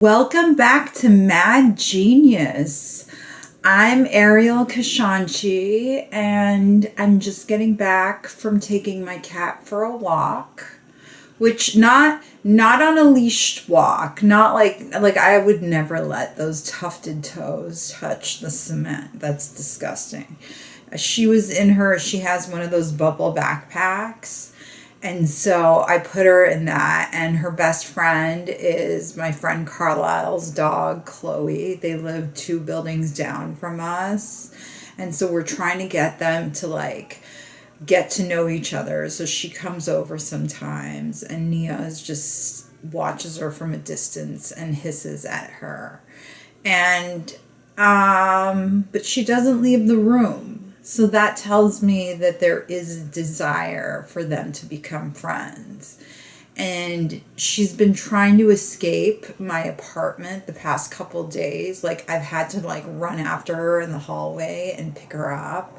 Welcome back to Mad Genius. I'm Ariel Kashanchi, and I'm just getting back from taking my cat for a walk, which not on a leashed walk, not like I would never let those tufted toes touch the cement. That's disgusting. She has one of those bubble backpacks. And so I put her in that, and her best friend is my friend Carlisle's dog, Chloe. They live 2 buildings down from us. And so we're trying to get them to get to know each other. So she comes over sometimes, and Nia just watches her from a distance and hisses at her. And, but she doesn't leave the room. So that tells me that there is a desire for them to become friends. And she's been trying to escape my apartment the past couple days. I've had to run after her in the hallway and pick her up.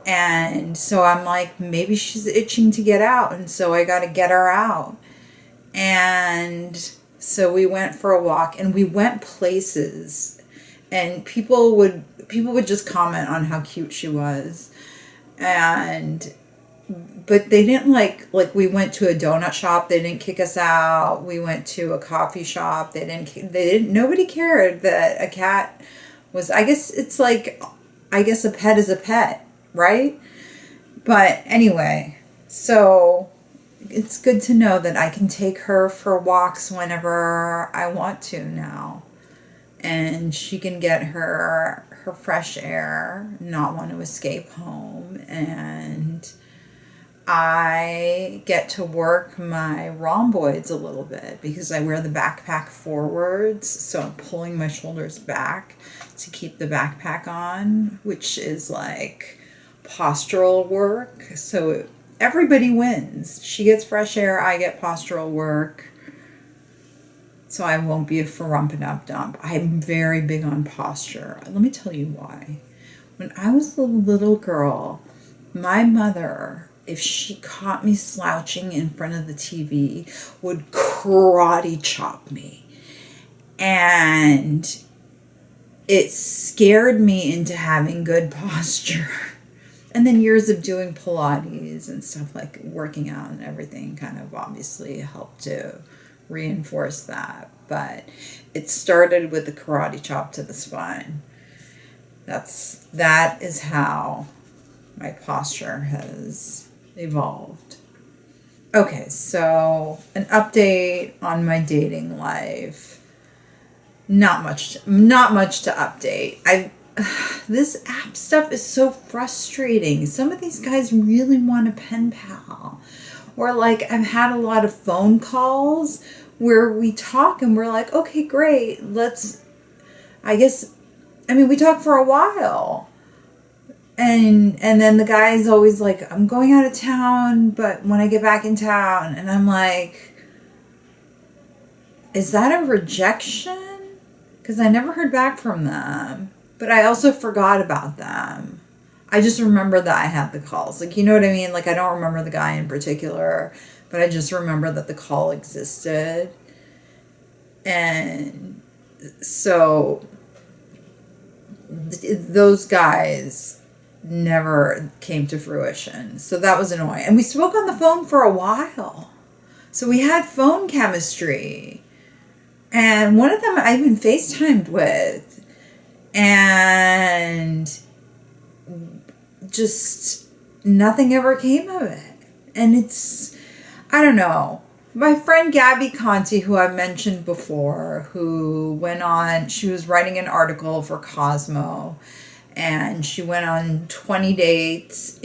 And so I'm like, maybe she's itching to get out. And so I got to get her out. And so we went for a walk, and we went places, and people would just comment on how cute she was. But they didn't we went to a donut shop, they didn't kick us out. We went to a coffee shop, nobody cared that a cat was, I guess a pet is a pet, right? But anyway, so it's good to know that I can take her for walks whenever I want to now. And she can get her fresh air, not want to escape home. And I get to work my rhomboids a little bit because I wear the backpack forwards. So I'm pulling my shoulders back to keep the backpack on, which is postural work. So everybody wins. She gets fresh air, I get postural work. So I won't be a frump-a-dump-dump. I'm very big on posture. Let me tell you why. When I was a little girl, my mother, if she caught me slouching in front of the TV, would karate chop me. And it scared me into having good posture. And then years of doing Pilates and stuff, working out and everything, kind of obviously helped to reinforce that. But it started with the karate chop to the spine. That is how my posture has evolved. Okay, so an update on my dating life. Not much to update. This app stuff is so frustrating. Some of these guys really want a pen pal. Or I've had a lot of phone calls where we talk and we're like, okay, great. We talk for a while. And then the guy's always like, I'm going out of town, but when I get back in town, and I'm like, is that a rejection? Because I never heard back from them, but I also forgot about them. I just remember that I had the calls. You know what I mean? I don't remember the guy in particular, but I just remember that the call existed. And so those guys never came to fruition. So that was annoying. And we spoke on the phone for a while. So we had phone chemistry. And one of them I even FaceTimed with. And just nothing ever came of it. And I don't know. My friend Gabby Conti, who I've mentioned before, she was writing an article for Cosmo, and she went on 20 dates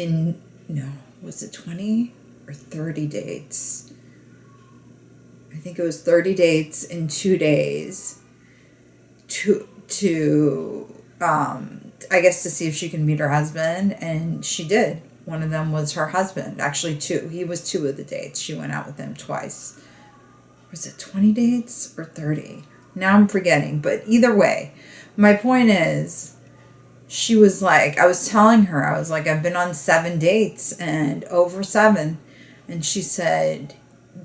was it 20 or 30 dates? I think it was 30 dates in 2 days I guess to see if she can meet her husband, and she did. One of them was her husband. Actually, 2. He was 2 of the dates. She went out with him twice. Was it 20 dates or 30? Now I'm forgetting. But either way, my point is, she was like, I was telling her, I was like, I've been on 7 dates and over 7. And she said,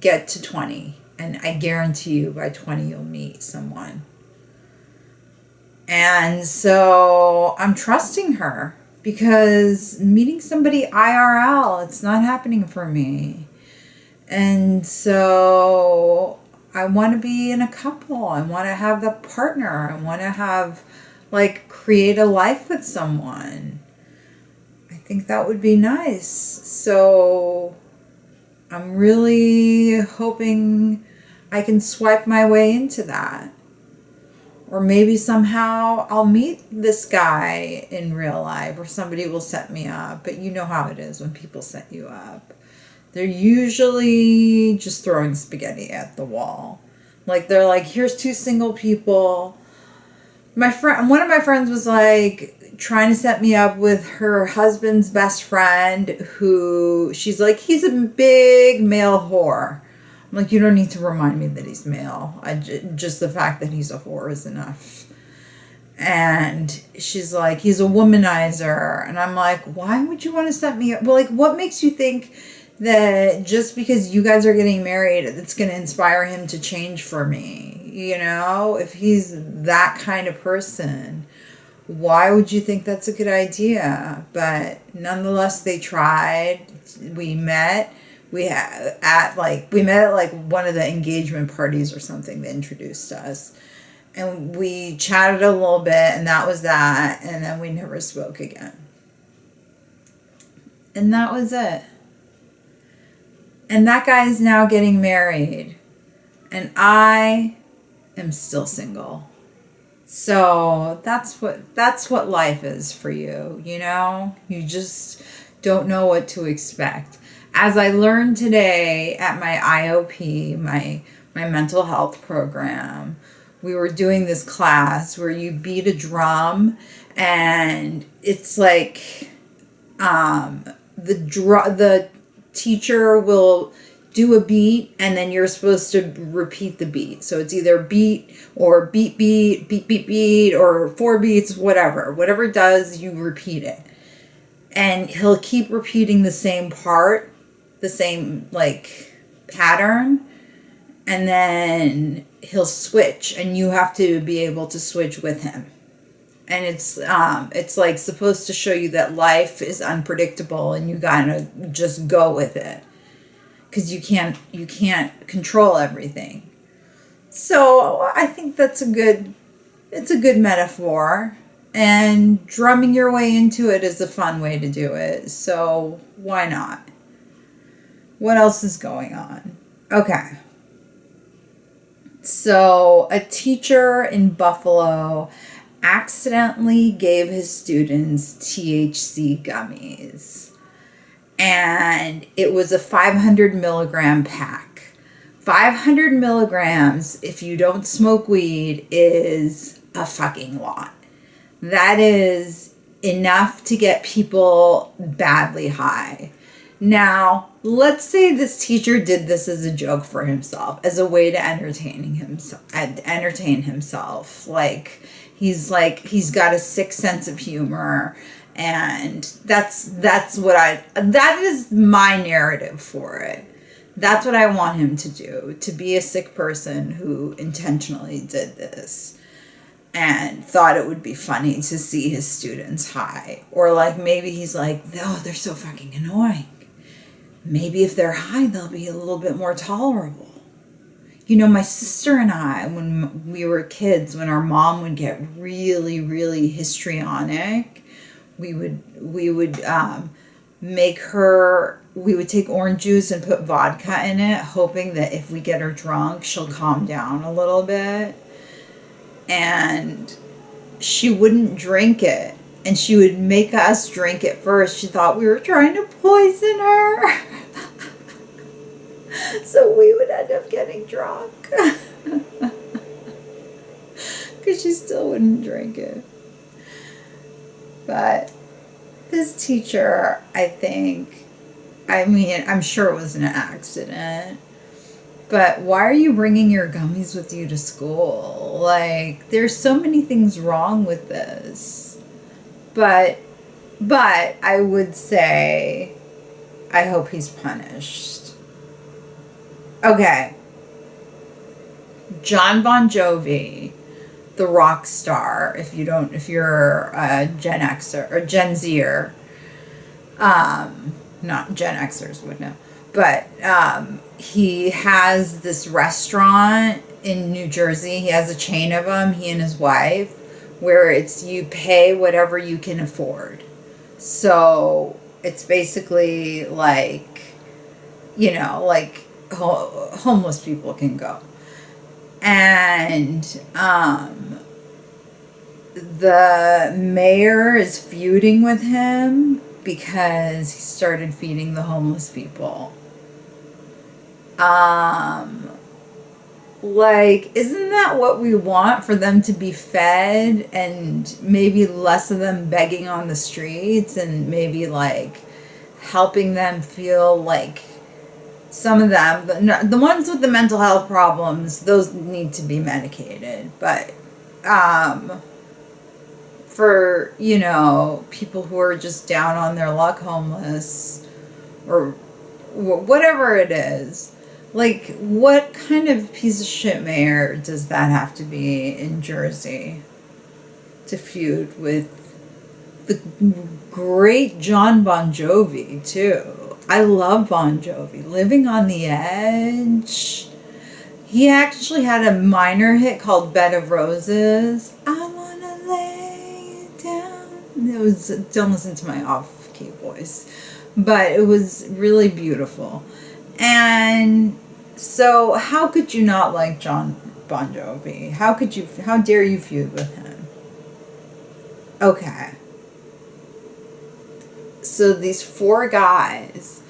get to 20. And I guarantee you by 20 you'll meet someone. And so I'm trusting her because meeting somebody IRL, it's not happening for me. And so I want to be in a couple. I want to have the partner. I want to have, like, create a life with someone. I think that would be nice. So I'm really hoping I can swipe my way into that. Or maybe somehow I'll meet this guy in real life, or somebody will set me up. But you know how it is when people set you up. They're usually just throwing spaghetti at the wall. Like, they're like, here's two single people. One of my friends was like trying to set me up with her husband's best friend, who she's like, he's a big male whore. I'm like, you don't need to remind me that he's male. Just the fact that he's a whore is enough. And she's like, he's a womanizer. And I'm like, why would you want to set me up? Well, like, what makes you think that just because you guys are getting married, it's going to inspire him to change for me? You know, if he's that kind of person, why would you think that's a good idea? But nonetheless, they tried. We met. We met at like one of the engagement parties or something that introduced us. And we chatted a little bit, and that was that. And then we never spoke again. And that was it. And that guy is now getting married. And I am still single. So that's what life is for you, you know? You just don't know what to expect. As I learned today at my IOP, my mental health program, we were doing this class where you beat a drum, and it's like the teacher will do a beat, and then you're supposed to repeat the beat. So it's either beat or beat, beat, beat, beat, beat, or 4 beats, whatever. Whatever it does, you repeat it. And he'll keep repeating the same part, the same, like, pattern, and then he'll switch, and you have to be able to switch with him. And it's like supposed to show you that life is unpredictable, and you gotta just go with it, because you can't control everything. So I think it's a good metaphor, and drumming your way into it is a fun way to do it. So why not? What else is going on? Okay. So a teacher in Buffalo accidentally gave his students THC gummies. And it was a 500 milligram pack. 500 milligrams, if you don't smoke weed, is a fucking lot. That is enough to get people badly high. Now, let's say this teacher did this as a joke for himself, as a way to entertain himself. Like he's got a sick sense of humor, and that is my narrative for it. That's what I want him to do, to be a sick person who intentionally did this and thought it would be funny to see his students high. Or like maybe he's like, oh, they're so fucking annoying. Maybe if they're high, they'll be a little bit more tolerable. You know, my sister and I, when we were kids, when our mom would get really, really histrionic, we would take orange juice and put vodka in it, hoping that if we get her drunk, she'll calm down a little bit. And she wouldn't drink it. And she would make us drink it first. She thought we were trying to poison her. So we would end up getting drunk. Because she still wouldn't drink it. But this teacher, I'm sure it was an accident. But why are you bringing your gummies with you to school? Like, there's so many things wrong with this. But I would say, I hope he's punished. Okay. John Bon Jovi, the rock star, if you're a Gen Xer or Gen Zer, not Gen Xers would know, but he has this restaurant in New Jersey. He has a chain of them, he and his wife, where it's you pay whatever you can afford. So it's basically like, like homeless people can go. And the mayor is feuding with him because he started feeding the homeless people. Like, isn't that what we want, for them to be fed, and maybe less of them begging on the streets, and maybe like helping them feel like, some of them, the ones with the mental health problems, those need to be medicated. But for, people who are just down on their luck, homeless, or whatever it is, like, what kind of piece of shit mayor does that have to be in Jersey to feud with the great John Bon Jovi, too? I love Bon Jovi. Living on the Edge. He actually had a minor hit called Bed of Roses. I wanna lay it down. Don't listen to my off-key voice. But it was really beautiful. And so how could you not like John Bon Jovi? How dare you feud with him? Okay. So these 4 guys,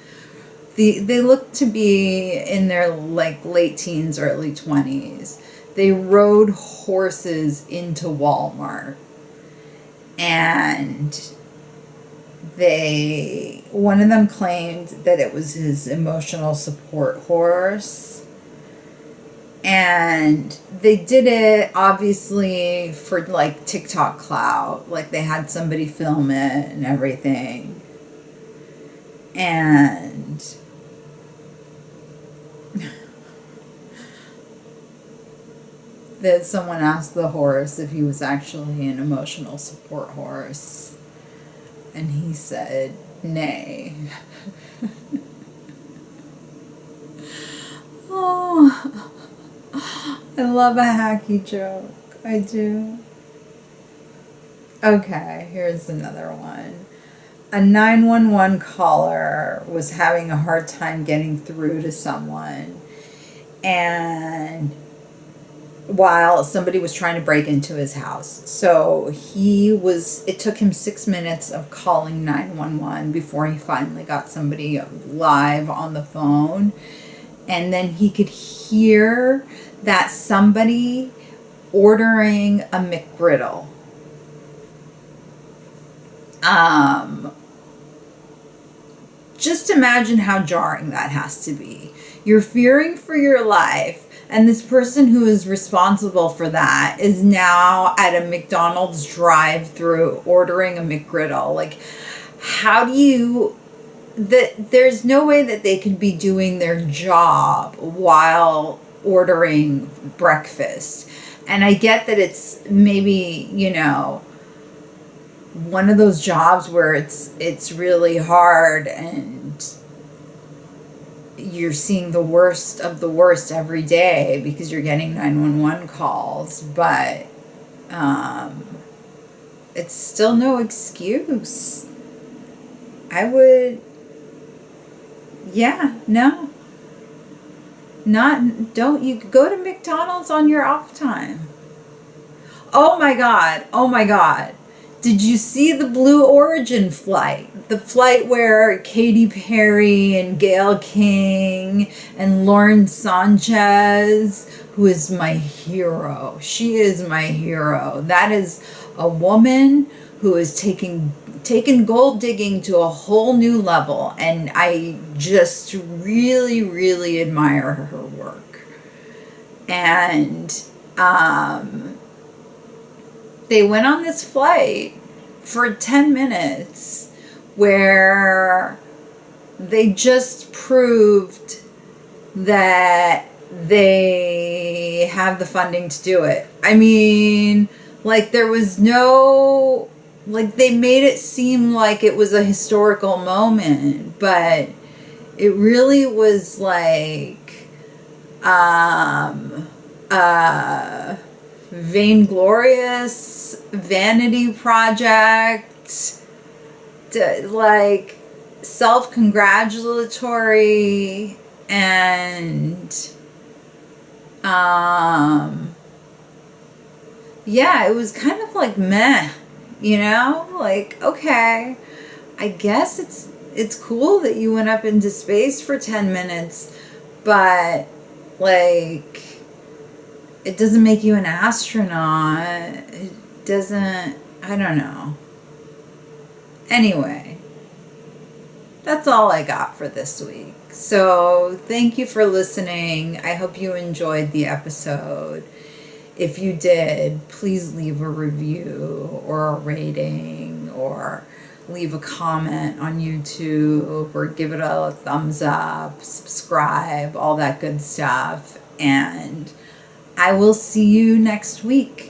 they look to be in their like late teens, early 20s. They rode horses into Walmart, and one of them claimed that it was his emotional support horse. And they did it obviously for like TikTok clout. Like, they had somebody film it and everything. And that someone asked the horse if he was actually an emotional support horse. And he said, nay. Oh, I love a hacky joke. I do. Okay, here's another one. A 911 caller was having a hard time getting through to someone, and while somebody was trying to break into his house. So it took him 6 minutes of calling 911 before he finally got somebody live on the phone. And then he could hear that somebody ordering a McGriddle. Just imagine how jarring that has to be. You're fearing for your life, and this person who is responsible for that is now at a McDonald's drive-thru ordering a McGriddle. Like, how do you... There's no way that they could be doing their job while ordering breakfast. And I get that it's maybe, one of those jobs where it's really hard and you're seeing the worst of the worst every day because you're getting 911 calls, but it's still no excuse. Don't you go to McDonald's on your off time? Oh my God. Did you see the Blue Origin flight? The flight where Katy Perry and Gayle King and Lauren Sanchez, who is my hero. She is my hero. That is a woman who is taking gold digging to a whole new level. And I just really, really admire her work. And they went on this flight for 10 minutes where they just proved that they actually have the funding to do it. I mean, like, there was no, like, they made it seem like it was a historical moment, but it really was like a vainglorious vanity project, like self-congratulatory, and yeah, it was kind of like meh, like, okay, I guess it's cool that you went up into space for 10 minutes, but like, it doesn't make you an astronaut. It doesn't, I don't know. Anyway, that's all I got for this week. So thank you for listening. I hope you enjoyed the episode. If you did, please leave a review or a rating, or leave a comment on YouTube, or give it a thumbs up, subscribe, all that good stuff. And I will see you next week.